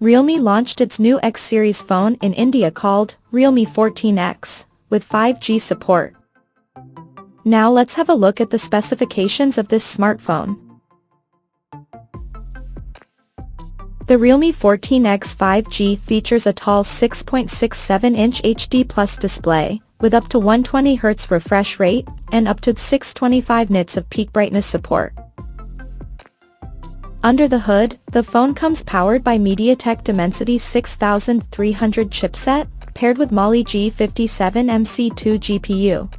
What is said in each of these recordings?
Realme launched its new X series phone in India called Realme 14x, with 5G support. Now let's have a look at the specifications of this smartphone. The Realme 14x 5G features a tall 6.67-inch HD Plus display, with up to 120Hz refresh rate, and up to 625 nits of peak brightness support. Under the hood, the phone comes powered by MediaTek Dimensity 6300 chipset, paired with Mali G57MC2 GPU.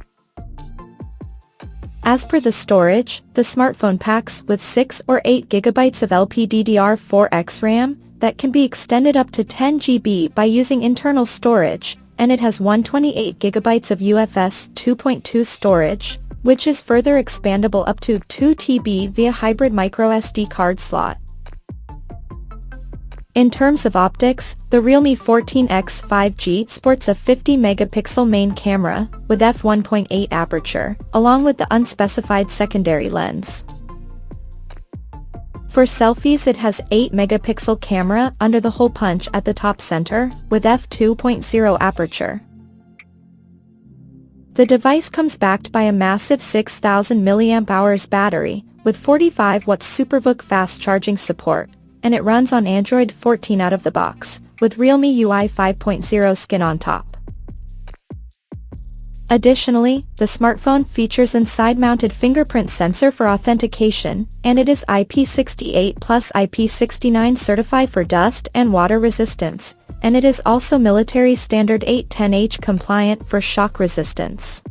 As per the storage, the smartphone packs with 6 or 8 GB of LPDDR4X RAM, that can be extended up to 10 GB by using internal storage, and it has 128 GB of UFS 2.2 storage, which is further expandable up to 2 TB via hybrid microSD card slot. In terms of optics, the Realme 14x 5G sports a 50-megapixel main camera, with f1.8 aperture, along with the unspecified secondary lens. For selfies it has 8-megapixel camera under the hole punch at the top center, with f2.0 aperture. The device comes backed by a massive 6000 mAh battery, with 45W SuperVOOC fast charging support, and it runs on Android 14 out of the box, with Realme UI 5.0 skin on top. Additionally, the smartphone features an side-mounted fingerprint sensor for authentication, and it is IP68 plus IP69 certified for dust and water resistance, and it is also military standard 810H compliant for shock resistance.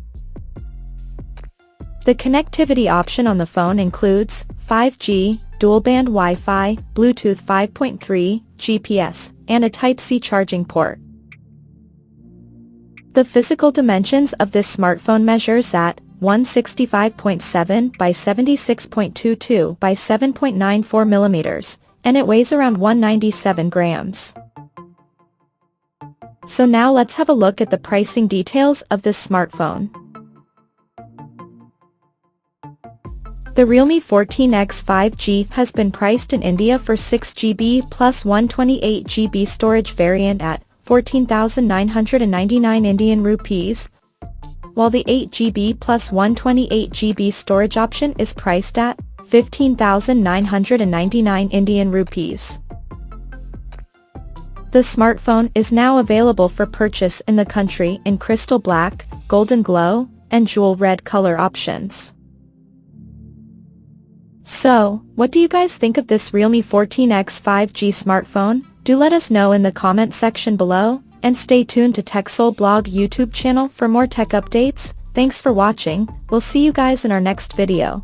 The connectivity option on the phone includes 5G, dual-band Wi-Fi, Bluetooth 5.3, GPS, and a Type-C charging port. The physical dimensions of this smartphone measures at 165.7 by 76.22 by 7.94 mm, and it weighs around 197 grams. So now let's have a look at the pricing details of this smartphone. The Realme 14x 5G has been priced in India for 6GB plus 128GB storage variant at 14,999 Indian rupees, while the 8GB plus 128GB storage option is priced at 15,999 Indian rupees. The smartphone is now available for purchase in the country in crystal black, golden glow, and jewel red color options. So, what do you guys think of this Realme 14x 5G smartphone? Do let us know in the comment section below, and stay tuned to TechSole Blog YouTube channel for more tech updates. Thanks for watching, we'll see you guys in our next video.